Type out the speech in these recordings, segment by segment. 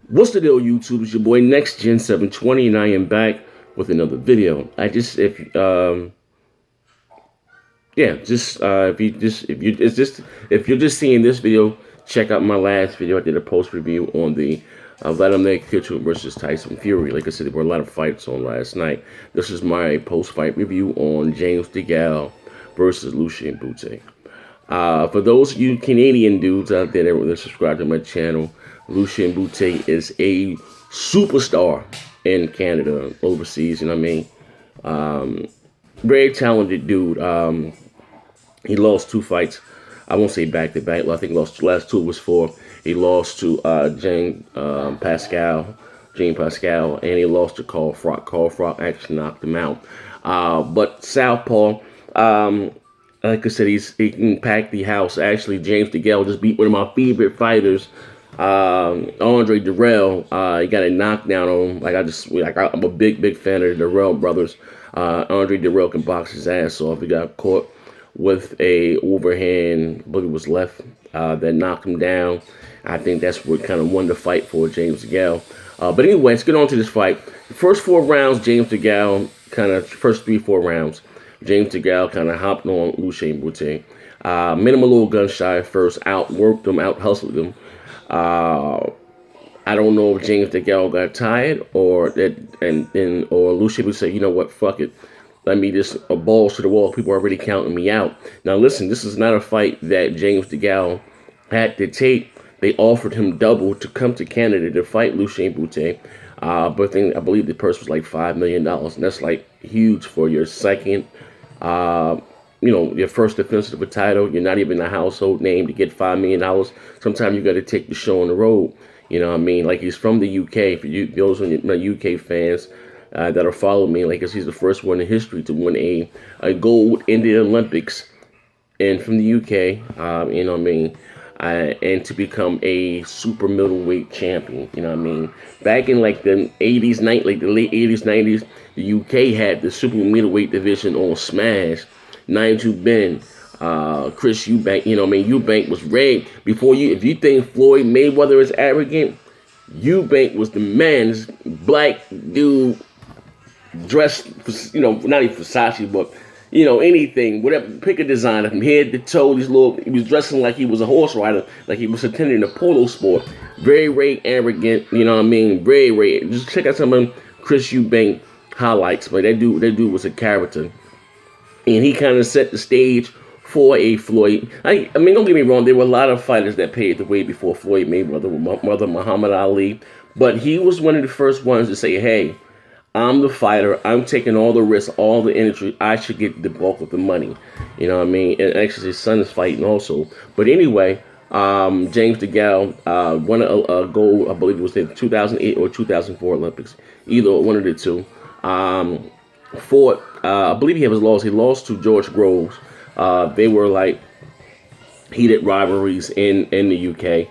What's the deal, YouTube? It's your boy Next Gen 720, and I am back with another video. I just if yeah, just if you're just seeing this video, check out my last video. I did a post review on the Vladimir Klitschko versus Tyson Fury. Like I said, there were a lot of fights on last night. This is my post-fight review on James Degale versus Lucian Bute. For those of you Canadian dudes out there that subscribe to my channel, Lucian Bute is a superstar in Canada, overseas, you know what I mean? Very talented dude. He lost two fights. I won't say back to back. I think lost the last two was four. He lost to Jane Pascal, and he lost to Carl Froch. Carl Froch actually knocked him out. But Southpaw, like I said, he can pack the house. Actually, James Degale just beat one of my favorite fighters, Andre Durrell. He got a knockdown on him. I'm a big fan of the Durrell brothers. Andre Durrell can box his ass off. He got caught with a overhand, I believe it was left, that knocked him down. I think that's what kind of won the fight for James Degale. But anyway, let's get on to this fight. The first 4 rounds, James Degale first 3-4 rounds, James Degale kind of hopped on Lucian Bute. Made him a little gun shy at first, outworked him, out hustled him. I don't know if James Degale got tired or Lucian Bute said, you know what, fuck it. Let me just balls to the wall. People are already counting me out. Now listen, this is not a fight that James Degale had to take. They offered him double to come to Canada to fight Lucian Bute. But I believe the purse was like $5 million. And that's like huge for your second, your first defense of a title. You're not even a household name to get $5 million. Sometimes you got to take the show on the road. You know what I mean? Like, he's from the UK. For you, those are my UK fans that'll follow me, like, 'cause he's the first one in history to win a gold in the Olympics, and from the UK, you know what I mean, and to become a super middleweight champion, you know what I mean. Back in like the 80s, like the late 80s, 90s, the UK had the super middleweight division on Smash. Nigel Ben, Chris Eubank, you know what I mean. Eubank was rigged. If you think Floyd Mayweather is arrogant, Eubank was the man. This black dude, dressed, not even Versace, but, anything, whatever, pick a designer from head to toe. He was dressing like he was a horse rider, like he was attending a polo sport. Very arrogant, you know what I mean? Very. Just check out some of Chris Eubank highlights, but that dude was a character. And he kind of set the stage for a Floyd. I mean, don't get me wrong, there were a lot of fighters that paved the way before Floyd Mayweather, Muhammad Ali, but he was one of the first ones to say, hey, I'm the fighter. I'm taking all the risks, all the energy. I should get the bulk of the money. You know what I mean? And actually, his son is fighting also. But anyway, James Degale won a gold, I believe it was in 2008 or 2004 Olympics. Either one of the two. Fought, I believe he lost to George Groves. They were like heated rivalries in the UK.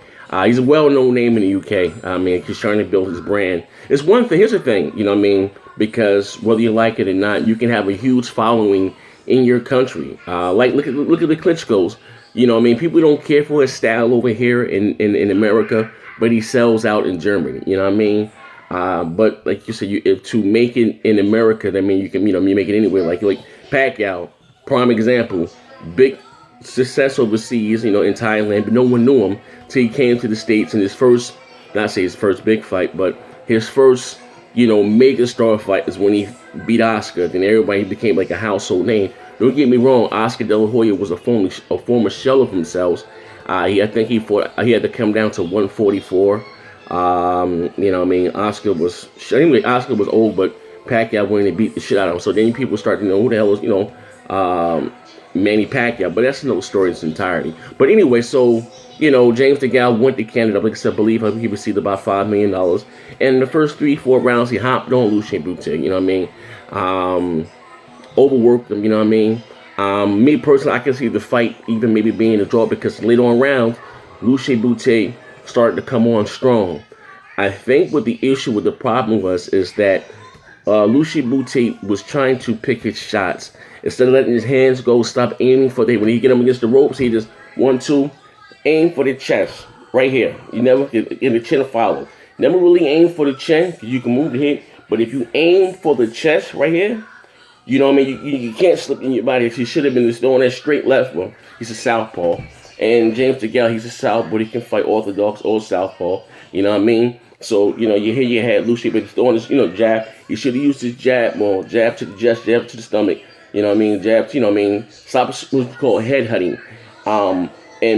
He's a well-known name in the UK. I mean, he's trying to build his brand. It's one thing. Here's the thing, you know what I mean? Because whether you like it or not, you can have a huge following in your country. Like look at the Klitschko's. You know what I mean? People don't care for his style over here in America, but he sells out in Germany. You know what I mean? But like you said, to make it in America, I mean, you make it anywhere. Like Pacquiao, prime example, big success overseas, in Thailand, but no one knew him till he came to the States in his first, not say his first big fight, but his first, mega star fight is when he beat Oscar. Then everybody became like a household name. Don't get me wrong, Oscar De La Hoya was a former shell of himself. I think he had to come down to 144. You know what I mean? Oscar was old, but Pacquiao went and beat the shit out of him. So then people start to know who the hell is, Manny Pacquiao, but that's no story in its entirety. But anyway, so, James Degale went to Canada. Like I said, I believe he received about $5 million. And in the first 3-4 rounds, he hopped on Lucian Bute, you know what I mean? Overworked him, you know what I mean? Me personally, I can see the fight even maybe being a draw because later on rounds, Lucian Bute started to come on strong. I think what the issue with the problem is that Lucian Bute was trying to pick his shots. Instead of letting his hands go, stop aiming when he get him against the ropes, he just 1-2, aim for the chest, right here. You never get in the chin follow. Never really aim for the chin because you can move the head. But if you aim for the chest right here, you know what I mean? You can't slip in your body. He should have been just throwing that straight left. Well, he's a southpaw. And James Degale, he's a southpaw. He can fight orthodox or southpaw. You know what I mean? So, you had Lucian Bute throwing this, jab. He should have used his jab more. Jab to the chest, jab to the stomach. You know what I mean? Jab, stop what's called head hunting. And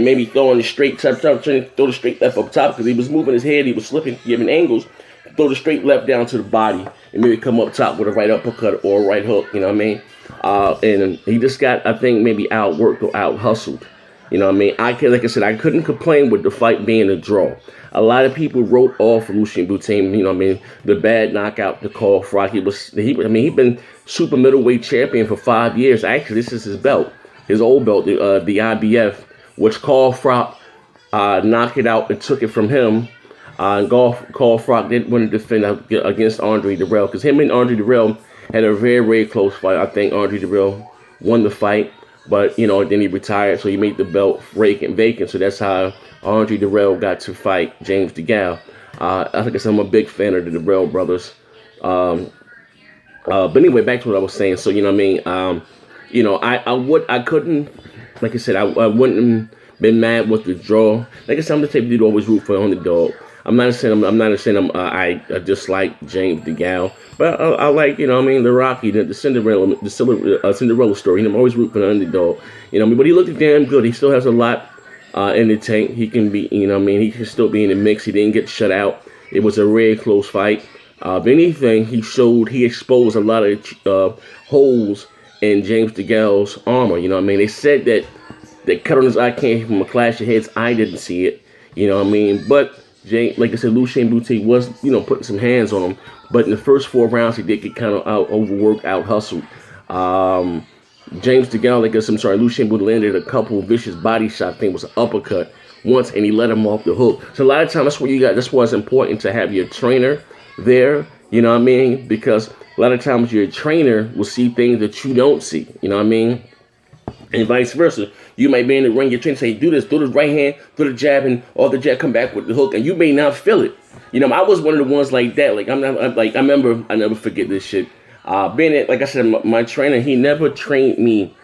maybe throwing the straight, trying to throw the straight left up top because he was moving his head. He was slipping, giving angles. Throw the straight left down to the body and maybe come up top with a right uppercut or a right hook, you know what I mean? And he just got, I think, maybe outworked or out hustled. You know what I mean? Like I said, I couldn't complain with the fight being a draw. A lot of people wrote off Lucian Bute, you know what I mean? The bad knockout to Carl Froch. He'd been super middleweight champion for 5 years. Actually, this is his belt, his old belt, the IBF, which Carl Froch knocked it out and took it from him. Carl Froch didn't want to defend against Andre Dirrell because him and Andre Dirrell had a very, very close fight. I think Andre Dirrell won the fight, but then he retired, so he made the belt vacant. So that's how Andre Dirrell got to fight James Degale. I think I'm a big fan of the Dirrell brothers. But anyway, back to what I was saying. So I couldn't, like I said, I wouldn't have been mad with the draw. Like I said, I'm the type of dude who always root for the underdog. I'm not saying I dislike James Degale, but I like, the Rocky, the Cinderella story. I'm always rooting for the underdog. But he looked damn good. He still has a lot in the tank. He can be, he can still be in the mix. He didn't get shut out. It was a very close fight. If anything, he exposed a lot of holes in James Degale's armor. They said that the cut on his eye came from a clash of heads. I didn't see it. But like I said, Lucian Bute was, putting some hands on him. But in the first 4 rounds, he did get kind of overworked, out hustled. James Degale, Lucian Bute landed a couple vicious body shots. I think it was an uppercut once, and he let him off the hook. So a lot of times, that's why it's important to have your trainer there. You know what I mean? Because a lot of times your trainer will see things that you don't see. You know what I mean? And vice versa. You might be in the ring, your trainer say, do this, throw the right hand, throw the jab, and all the jab come back with the hook, and you may not feel it. I was one of the ones like that. I never forget this shit. Like I said, my trainer, he never trained me.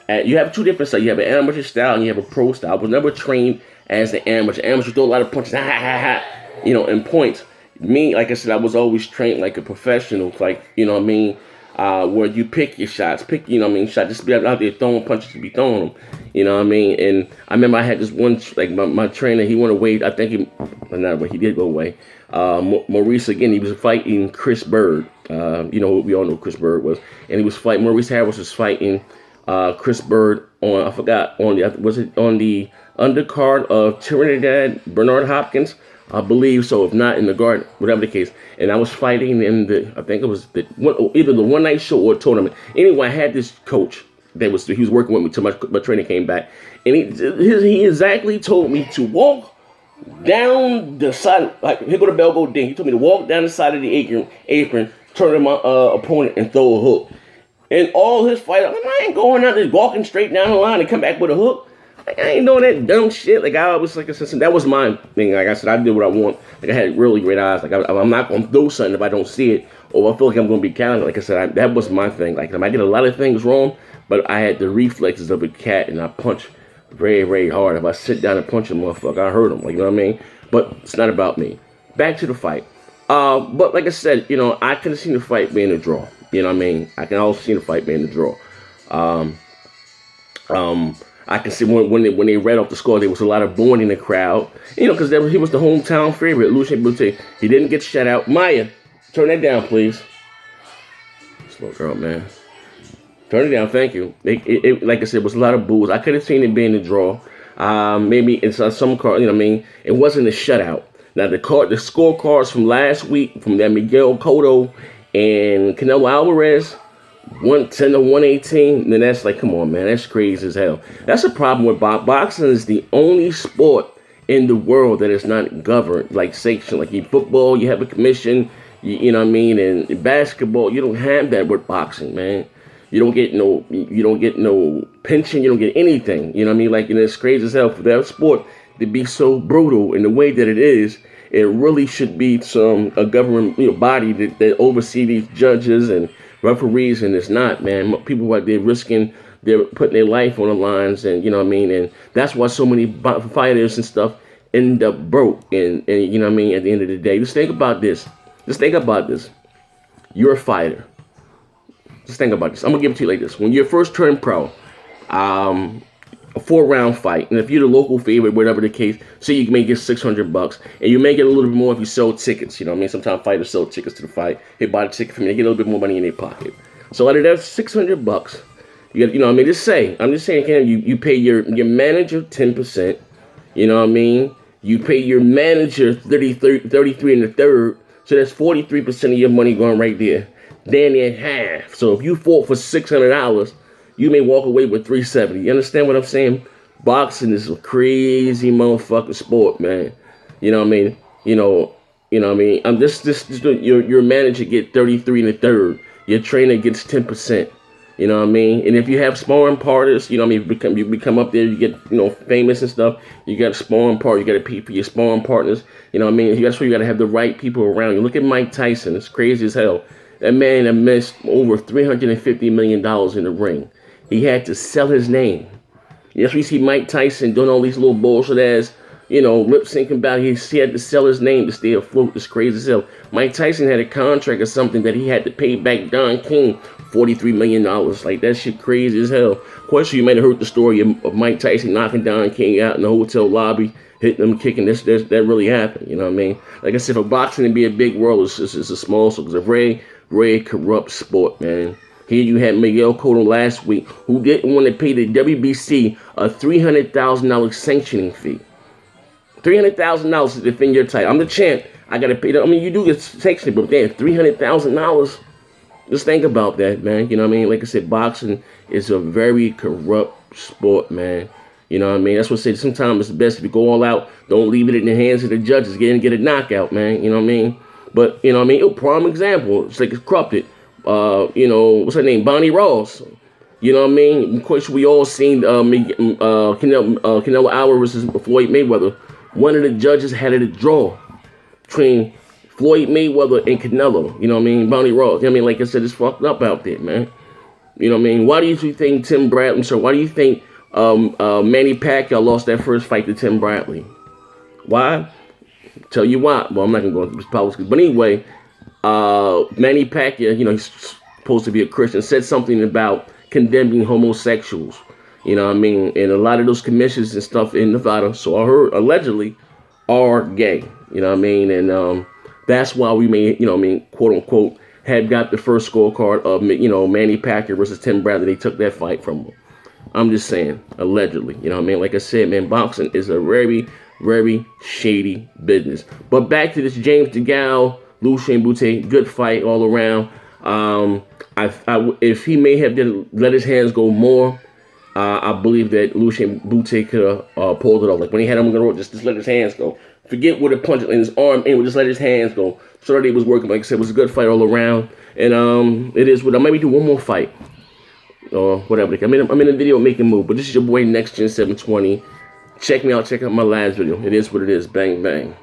You have 2 different styles. You have an amateur style and you have a pro style. I was never trained as an amateur. Amateur throw a lot of punches, and points. Me, like I said, I was always trained like a professional, where you pick your shots, shot, just be out there throwing punches to be throwing them, and I remember I had this one, like my trainer, he went away, I think he did go away, Maurice, again, he was fighting Chris Bird, we all know Chris Bird was, and he was fighting, Maurice Harris was fighting Chris Bird on the undercard of Trinidad Bernard Hopkins, I believe so, if not in the guard, whatever the case. And I was fighting in I think it was either the one night show or tournament. Anyway, I had this coach he was working with me till my trainer came back. And he exactly told me to walk down the side, like, here go the bell go ding. He told me to walk down the side of the apron, turn to my opponent and throw a hook. And all his fight, I ain't going out there walking straight down the line and come back with a hook. Like, I ain't doing that dumb shit. Like, I was like, that was my thing. Like I said, I did what I want. Like, I had really great eyes. Like, I'm not going to do something if I don't see it, or I feel like I'm going to be counted. Like I said, that was my thing. Like, I did a lot of things wrong, but I had the reflexes of a cat, and I punch very, very hard. If I sit down and punch a motherfucker, I hurt him. Like, you know what I mean? But it's not about me. Back to the fight. But like I said, I could have seen the fight being a draw. You know what I mean? I can also see the fight being a draw. I can see when they read off the score, there was a lot of booing in the crowd. Because he was the hometown favorite, Lucian Bute. He didn't get shut out. Maya, turn that down, please. Slow girl, man. Turn it down, thank you. Like I said, it was a lot of boos. I could have seen it being a draw. Maybe in some card, it wasn't a shutout. Now, the scorecards from last week, from that Miguel Cotto and Canelo Alvarez, 110 to 118, then that's like, come on, man, that's crazy as hell. That's a problem with boxing. Is the only sport in the world that is not governed, like sanctioned. Like in football, you have a commission, you know what I mean, and in basketball, you don't have that with boxing, man. You don't get no pension, you don't get anything, you know what I mean? Like, it's crazy as hell for that sport to be so brutal in the way that it is it really should be a government body that oversee these judges and referees, and it's not, man. People out there risking, they're putting their life on the lines, and and that's why so many fighters and stuff end up broke, and at the end of the day, just think about this. Just think about this. You're a fighter. Just think about this. I'm gonna give it to you like this. When you first turn pro, a 4-round fight, and if you're the local favorite, whatever the case, say you may get $600, and you may get a little bit more if you sell tickets. Sometimes fighters sell tickets to the fight. They buy the ticket from me, they get a little bit more money in their pocket. So out of that $600, you got, I'm just saying, Cam, you pay your manager 10%. You pay your manager 33 and a third, so that's 43% of your money going right there. Then in half. So if you fought for $600, you may walk away with $370. You understand what I'm saying? Boxing is a crazy motherfucking sport, man. I'm just your manager get 33 and a third. Your trainer gets 10%. And if you have sparring partners, you become up there, you get famous and stuff. You got a sparring partner, you got to pay for your sparring partners. That's why you got to have the right people around you. Look at Mike Tyson. It's crazy as hell. That man missed over $350 million in the ring. He had to sell his name. Yes, we see Mike Tyson doing all these little bullshit ass, lip syncing about it. He had to sell his name to stay afloat. It's crazy as hell. Mike Tyson had a contract or something that he had to pay back Don King $43 million. Like, that shit crazy as hell. Of course, you might have heard the story of Mike Tyson knocking Don King out in the hotel lobby, hitting him, kicking. That really happened. Like I said, for boxing to be a big world, it's a small sport. It's a very, very corrupt sport, man. Here you had Miguel Cotto last week, who didn't want to pay the WBC a $300,000 sanctioning fee. $300,000 to defend your title. I'm the champ. I got to pay that. You do get sanctioning, but damn, $300,000. Just think about that, man. Like I said, boxing is a very corrupt sport, man. That's what I said. Sometimes it's best if you go all out. Don't leave it in the hands of the judges. Get a knockout, man. But, prime example. It's like it's corrupted. What's her name? Bonnie Ross. Of course, we all seen Canelo Alvarez versus Floyd Mayweather. One of the judges had it a draw between Floyd Mayweather and Canelo. Bonnie Ross. Like I said, it's fucked up out there, man. Why do you think Tim Bradley? Why do you think Manny Pacquiao lost that first fight to Tim Bradley? Why? Tell you why. Well, I'm not gonna go into this politics, but anyway. Manny Pacquiao, he's supposed to be a Christian, said something about condemning homosexuals, and a lot of those commissions and stuff in Nevada, so I heard, allegedly, are gay, and that's why we may, quote unquote, had got the first scorecard of, Manny Pacquiao versus Tim Bradley. They took that fight from him. I'm just saying, allegedly, like I said, man, boxing is a very, very shady business. But back to this James Degale, Lucian Bute, good fight all around. If he may have let his hands go more, I believe that Lucian Bute could have pulled it off. Like when he had him on the road, just let his hands go. Forget what a punch in his arm, and just let his hands go. Saturday was working. Like I said, it was a good fight all around. And it is what I maybe do one more fight or whatever. I'm in a video making move, but this is your boy Next Gen 720. Check me out. Check out my last video. It is what it is. Bang bang.